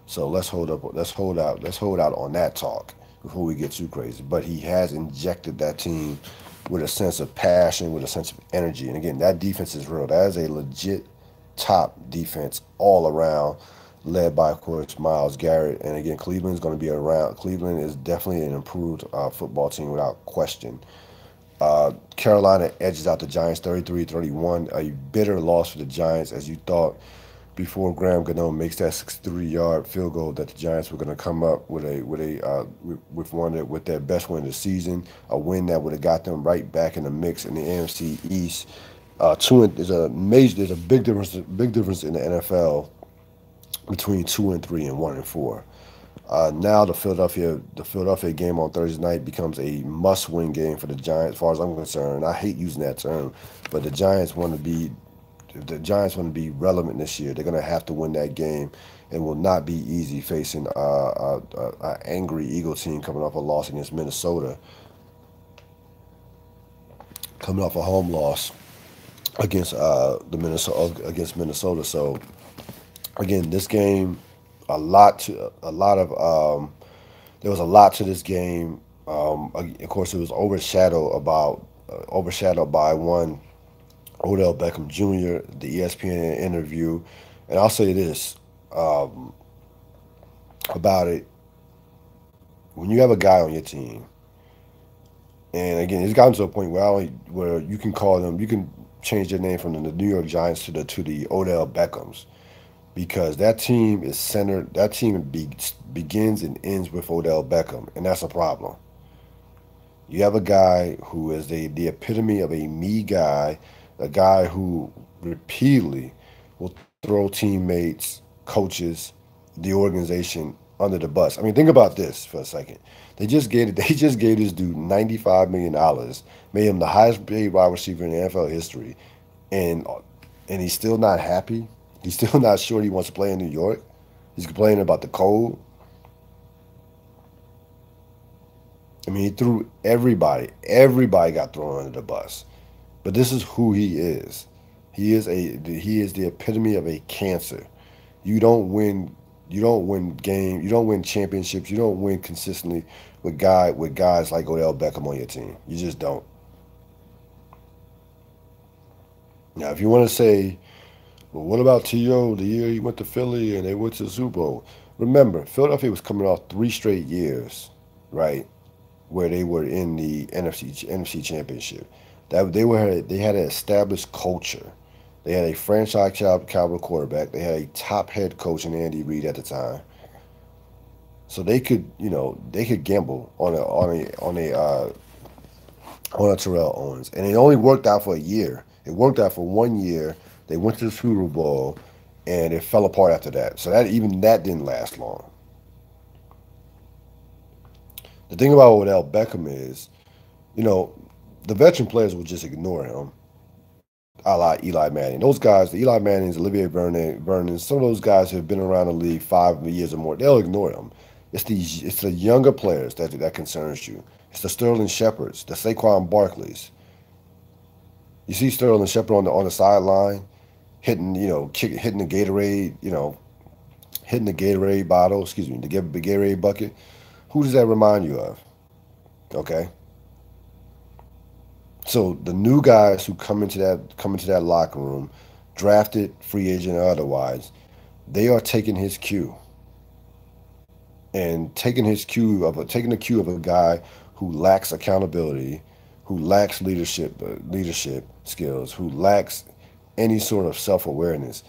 So let's hold up. Let's hold out. Let's hold out on that talk before we get too crazy. But he has injected that team with a sense of passion, with a sense of energy. And again, that defense is real. That is a legit top defense all around, led by, of course, Myles Garrett. And again, Cleveland's going to be around. Cleveland is definitely an improved football team without question. Carolina edges out the Giants 33-31. A bitter loss for the Giants, as you thought before Graham Gano makes that 63-yard field goal that the Giants were going to come up with with their best win of the season, a win that would have got them right back in the mix in the AFC East. There's a big difference in the NFL between 2-3 and 1-4. Now the Philadelphia game on Thursday night becomes a must-win game for the Giants, as far as I'm concerned. I hate using that term, but if the Giants want to be relevant this year, they're going to have to win that game, and will not be easy facing an angry Eagle team coming off a loss against Minnesota, coming off a home loss against Minnesota. So again, this game, there was a lot to this game. Of course, it was overshadowed by one Odell Beckham Jr., the ESPN interview. And I'll say this about it. When you have a guy on your team, and again, it's gotten to a point where you can change their name from the New York Giants to the Odell Beckhams, because that team is centered. That team begins and ends with Odell Beckham, and that's a problem. You have a guy who is the epitome of a me guy, a guy who repeatedly will throw teammates, coaches, the organization under the bus. I mean, think about this for a second. They just gave this dude $95 million, made him the highest paid wide receiver in NFL history, and he's still not happy. He's still not sure he wants to play in New York. He's complaining about the cold. I mean, he threw everybody. Everybody got thrown under the bus. But this is who he is. He is the epitome of a cancer. You don't win games, you don't win championships, you don't win consistently with guys like Odell Beckham on your team. You just don't. Now, if you want to say, well, what about T.O. the year he went to Philly and they went to the Super Bowl? Remember, Philadelphia was coming off 3 straight years, right, where they were in the NFC Championship. They had an established culture. They had a franchise caliber quarterback. They had a top head coach in Andy Reid at the time. So they could gamble on a Terrell Owens, and it only worked out for a year. It worked out for 1 year. They went to the Super Bowl, and it fell apart after that. So that didn't last long. The thing about Odell Beckham is, the veteran players will just ignore him, a la Eli Manning. Those guys, the Eli Mannings, Olivier Vernon, some of those guys who have been around the league 5 years or more, they'll ignore him. It's the younger players that concerns you. It's the Sterling Shepards, the Saquon Barkleys. You see Sterling Shepard on the sideline, hitting the Gatorade, hitting the Gatorade bottle, the Gatorade bucket. Who does that remind you of? Okay. So the new guys who come into that locker room, drafted, free agent or otherwise, they are taking his cue. And taking the cue of a guy who lacks accountability, who lacks leadership skills, who lacks any sort of self-awareness.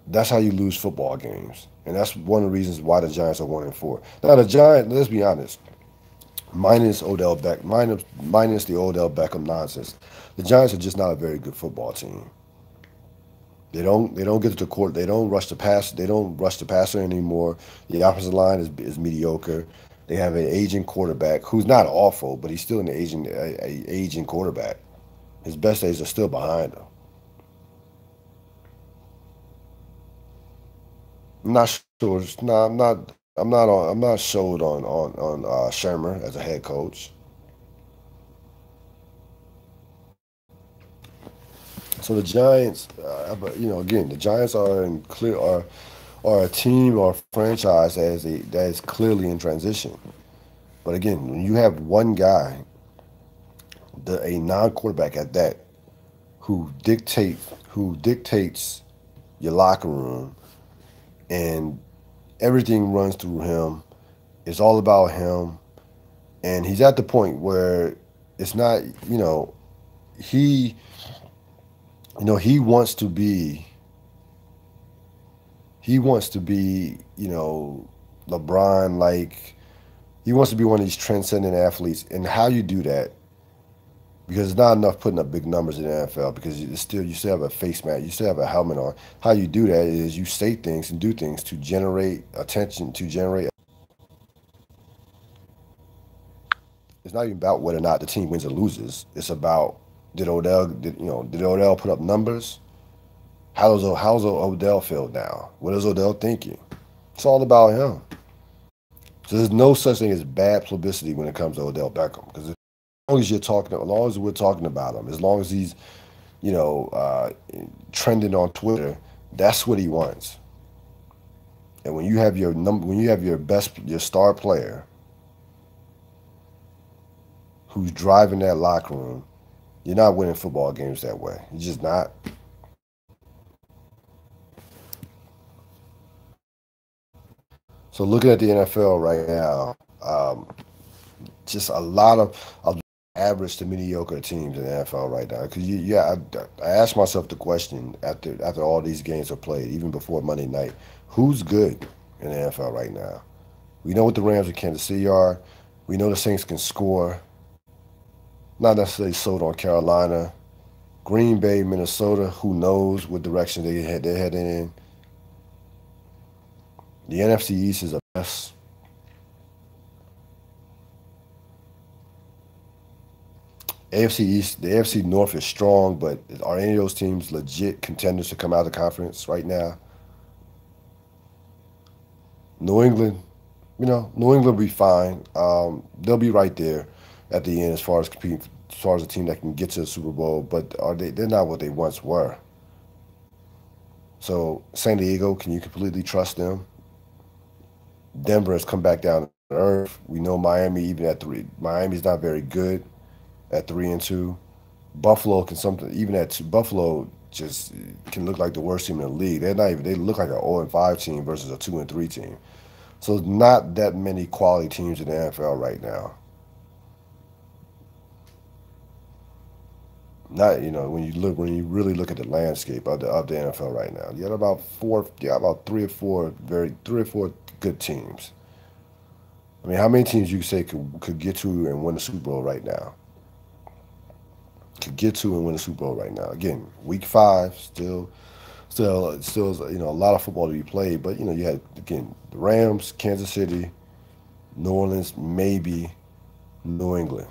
That's how you lose football games, and that's one of the reasons why the Giants are 1-4. Now the Giants, let's be honest, minus the Odell Beckham nonsense, the Giants are just not a very good football team. They don't get to the court. They don't rush the pass. They don't rush the passer anymore. The offensive line is mediocre. They have an aging quarterback who's not awful, but he's still an aging quarterback. His best days are still behind him. I'm not sure. No, I'm not. I'm not on. I'm not sold on Shermer as a head coach. So the Giants, but again, the Giants are in clear are a team or franchise that is clearly in transition. But again, when you have one guy, a non-quarterback at that, who dictates your locker room, and everything runs through him. It's all about him, and he's at the point where it's not. He he wants to be LeBron, like he wants to be one of these transcendent athletes. And how you do that, because it's not enough putting up big numbers in the NFL, because you still have a face mask, you still have a helmet on. How you do that is you say things and do things to generate attention, to generate. It's not even about whether or not the team wins or loses. It's about, did Odell put up numbers? How's Odell feel now? What is Odell thinking? It's all about him. So there's no such thing as bad publicity when it comes to Odell Beckham, because as long as we're talking about him, as long as he's you know trending on Twitter, that's what he wants. And when you have your star player who's driving that locker room, you're not winning football games that way. You're just not. So looking at the NFL right now, just a average to mediocre teams in the NFL right now. Because I asked myself the question after all these games are played, even before Monday night, who's good in the NFL right now? We know what the Rams and Kansas City are. We know the Saints can score. Not necessarily sold on Carolina. Green Bay, Minnesota, who knows what direction they're heading in. The NFC East is a mess. AFC East, the AFC North is strong, but are any of those teams legit contenders to come out of the conference right now? New England, New England will be fine. They'll be right there at the end as far as competing, as far as a team that can get to the Super Bowl. But are they? They're not what they once were. So San Diego, can you completely trust them? Denver has come back down to earth. We know Miami, even at three. Miami's not very good at 3-2. Buffalo can something even at two. Buffalo just can look like the worst team in the league. They're not even. They look like an 0-5 team versus a 2-3 team. So not that many quality teams in the NFL right now. Not when you really look at the landscape of the NFL right now. You got about three or four good teams. I mean, how many teams you say could get to and win the Super Bowl right now? Could get to and win the Super Bowl right now. Again, week 5, still, a lot of football to be played. But you had again the Rams, Kansas City, New Orleans, maybe New England.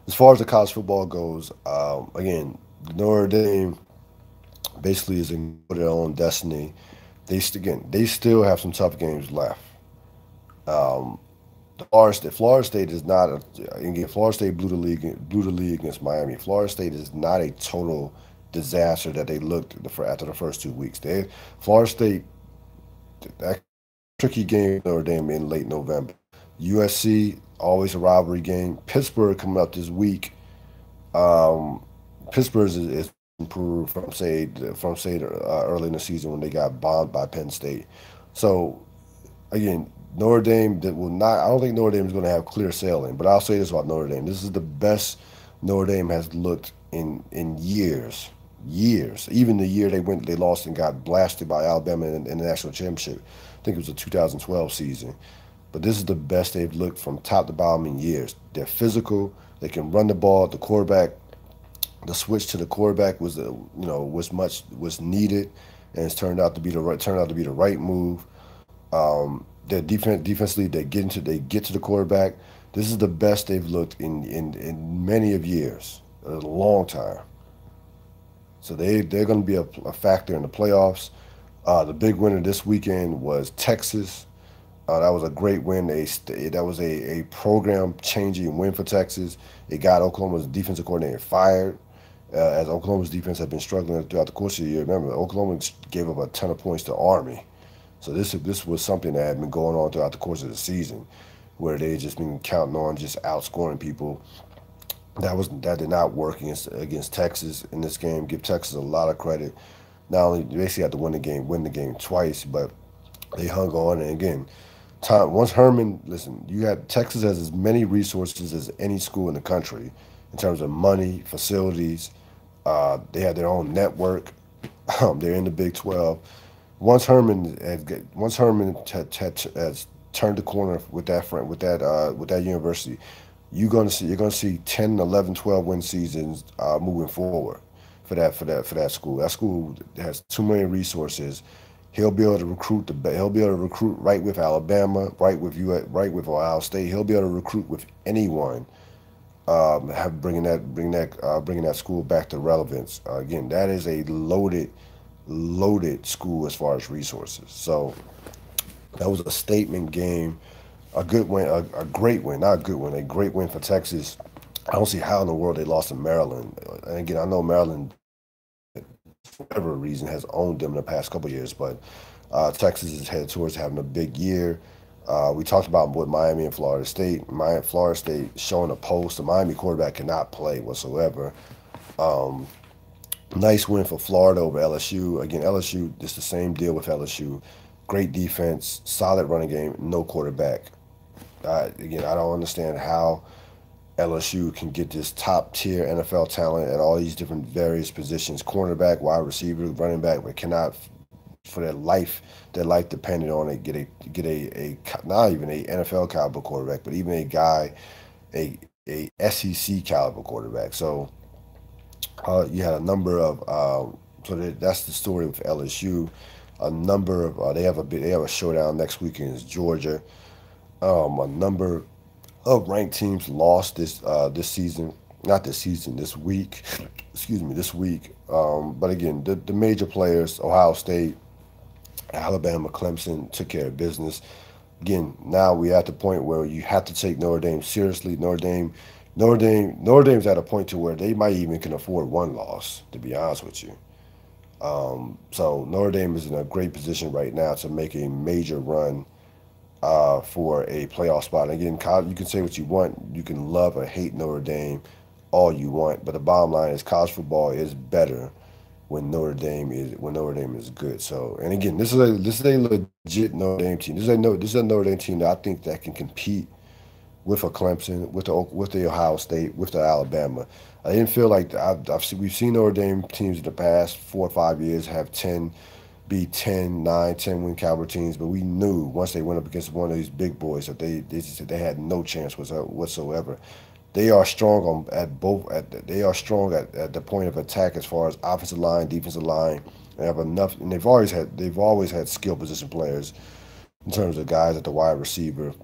As far as the college football goes, again, Notre Dame basically is in their own destiny. They still have some tough games left. Um, Florida State is not again. Florida State blew the league against Miami. Florida State is not a total disaster that they looked after the first 2 weeks. Florida State, that tricky game with Notre Dame in late November. USC, always a rivalry game. Pittsburgh coming up this week. Um, Pittsburgh is improved from early in the season when they got bombed by Penn State. So again, Notre Dame that will not. I don't think Notre Dame is going to have clear sailing. But I'll say this about Notre Dame: this is the best Notre Dame has looked in years. Even the year they lost and got blasted by Alabama in the national championship. I think it was the 2012 season. But this is the best they've looked from top to bottom in years. They're physical. They can run the ball. The quarterback, the switch to the quarterback was needed, and it's turned out to be the right move. Their defensively they get to the quarterback. This is the best they've looked in many of years, a long time. So they're going to be a factor in the playoffs. The big winner this weekend was Texas. That was a great win. That was a program changing win for Texas. It got Oklahoma's defensive coordinator fired, as Oklahoma's defense had been struggling throughout the course of the year. Remember, Oklahoma gave up a ton of points to Army. So this was something that had been going on throughout the course of the season, where they had just been counting on just outscoring people. That did not work against Texas in this game. Give Texas a lot of credit. Not only they basically had to win the game twice, but they hung on. And again, once Herman, listen, Texas has as many resources as any school in the country in terms of money, facilities. They have their own network. They're in the Big 12. Once Herman has turned the corner with that university, you're gonna see 10, 11, 12 win seasons moving forward for that school. That school has too many resources. He'll be able to recruit right with Alabama, right with Ohio State. He'll be able to recruit with anyone. Bringing that school back to relevance. Again, that is a loaded school as far as resources. So that was a statement game, a good win, a great win, not a good win, a great win for Texas. I don't see how in the world they lost to Maryland. And again, I know Maryland, for whatever reason, has owned them in the past couple of years, but Texas is headed towards having a big year. We talked about with Miami and Florida State. Florida State showing a post. The Miami quarterback cannot play whatsoever. Nice win for Florida over LSU. Again, LSU, it's the same deal with LSU. Great defense, solid running game, no quarterback. Again, I don't understand how LSU can get this top tier NFL talent at all these different various positions: cornerback, wide receiver, running back, but cannot, for their life dependent on it, get a not even a NFL caliber quarterback, but even a SEC caliber quarterback. So you had a number of that's the story with LSU. A number of they have a showdown next week against Georgia. A number of ranked teams lost this season, not this season, this week. Excuse me, this week. But again, the major players: Ohio State, Alabama, Clemson, took care of business. Again, now we're at the point where you have to take Notre Dame seriously. Notre Dame's at a point to where they might even can afford one loss, to be honest with you. So Notre Dame is in a great position right now to make a major run for a playoff spot. And again, college, you can say what you want. You can love or hate Notre Dame all you want, but the bottom line is college football is better when Notre Dame is good. So, and again, this is a legit Notre Dame team. This is a Notre Dame team that I think that can compete with a Clemson, with the Ohio State, with the Alabama. I didn't feel like we've seen Notre Dame teams in the past 4 or 5 years have 10 win caliber teams, but we knew once they went up against one of these big boys that they had no chance whatsoever. They are strong at the point of attack as far as offensive line, defensive line. They have enough, and they've always had skill position players in terms of guys at the wide receiver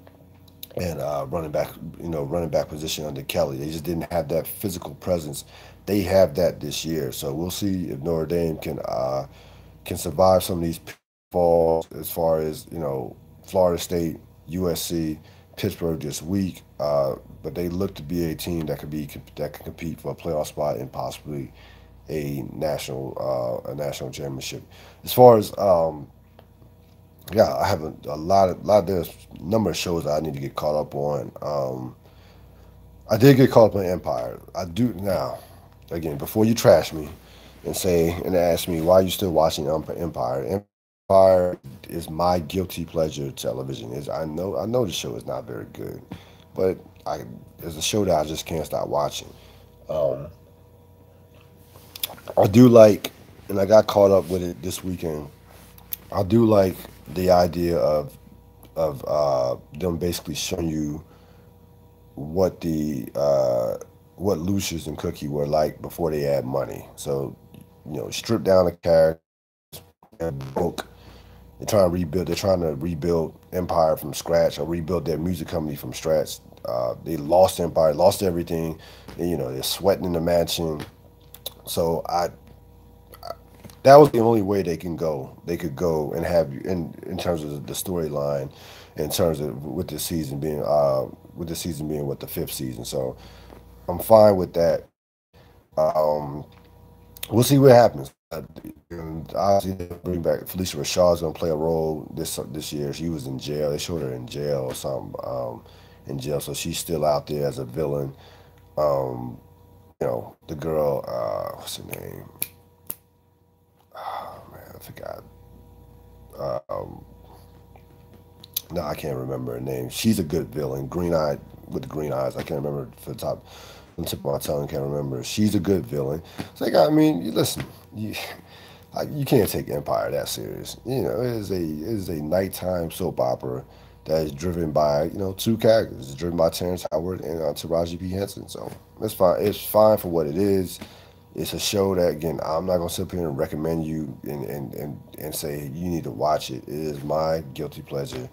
and running back position under Kelly. They just didn't have that physical presence. They have that this year, so we'll see if Notre Dame can survive some of these pitfalls as far as Florida State, USC, Pittsburgh this week. But they look to be a team that can compete for a playoff spot and possibly a national championship. As far as I have a lot. There's a number of shows that I need to get caught up on. I did get caught up on Empire. I do now. Again, before you trash me and ask me why you still watching Empire. Empire is my guilty pleasure television. I know the show is not very good, but it's a show that I just can't stop watching. Um, I do like, and I got caught up with it this weekend. I do like the idea of them basically showing you what what Lucius and Cookie were like before they had money. So, strip down the character, book. They're trying to rebuild Empire from scratch or rebuild their music company from scratch. They lost Empire, lost everything. And, they're sweating in the mansion. So that was the only way they can go. They could go and have in terms of the storyline, in terms of with the season being what the fifth season. So I'm fine with that. Um, we'll see what happens. And obviously, they'll bring back Felicia Rashad's gonna play a role this year. She was in jail. They showed her in jail or something. In jail, so she's still out there as a villain. Um, the girl. What's her name? Oh man, I forgot. Um, no, I can't remember her name. She's a good villain. Green eyed with the green eyes. I can't remember for the top. On the tip of my tongue, can't remember. She's a good villain. It's like I mean, listen, you can't take Empire that serious. It is a nighttime soap opera that is driven by two characters. It's driven by Terrence Howard and Taraji P Henson. So it's fine. It's fine for what it is. It's a show that again I'm not gonna sit up here and recommend you and say you need to watch it. It is my guilty pleasure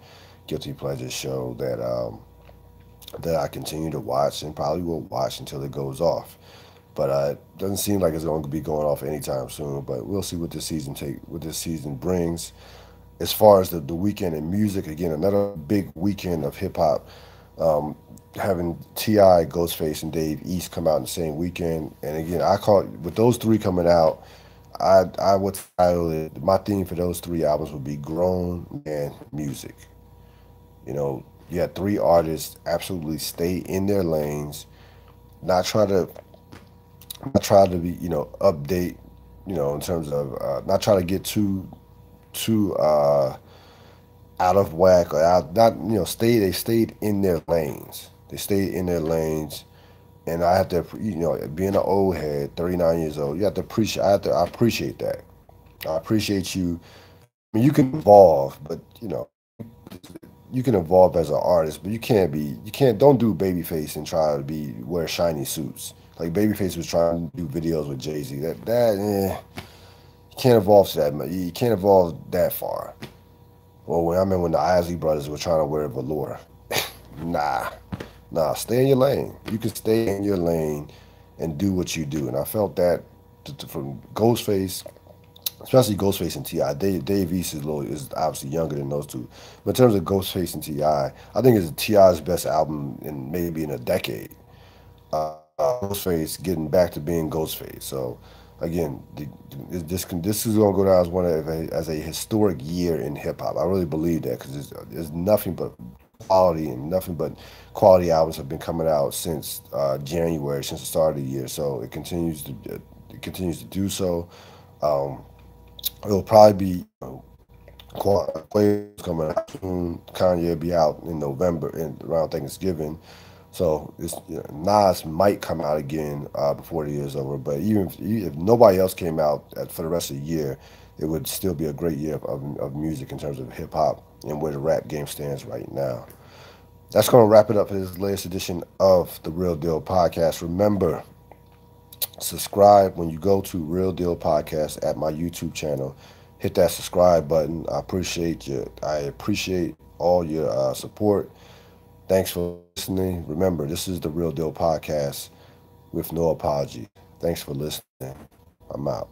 show that I continue to watch and probably will watch until it goes off. But it doesn't seem like it's going to be going off anytime soon. But we'll see what this season brings. As far as the weekend in music, again, another big weekend of hip hop. Um, Having Ti, Ghostface, and Dave East come out in the same weekend, and again, I caught with those three coming out. I would title it. My theme for those three albums would be grown man music. You had three artists absolutely stay in their lanes, not try to be update, in terms of not try to get too out of whack or out not they stayed in their lanes. They stayed in their lanes, and I have to being an old head, 39 years old, you have to appreciate. I appreciate that. I appreciate you. I mean, you can evolve, but you can evolve as an artist, but don't do babyface and try to wear shiny suits. Like Babyface was trying to do videos with Jay-Z. You can't evolve to that much. You can't evolve that far. Well, when the Isley brothers were trying to wear velour. Nah. Stay in your lane. You can stay in your lane and do what you do. And I felt that from Ghostface, especially Ghostface and Ti. Dave East is obviously younger than those two, but in terms of Ghostface and Ti, I think it's Ti's best album in maybe in a decade. Ghostface getting back to being Ghostface. So again, this is gonna go down as a historic year in hip hop. I really believe that because there's nothing but quality and nothing but quality albums have been coming out since January, since the start of the year. So it continues to do so. Um, It'll probably be Quavo's coming out soon. Kanye will be out in November and around Thanksgiving. So Nas might come out again before the year's over. But even if nobody else came out for the rest of the year, it would still be a great year of music in terms of hip hop and where the rap game stands right now. That's going to wrap it up for this latest edition of the Real Deal Podcast. Remember, subscribe when you go to Real Deal Podcast at my YouTube channel. Hit that subscribe button. I appreciate you. I appreciate all your support. Thanks for listening. Remember, this is the Real Deal Podcast with no apology. Thanks for listening. I'm out.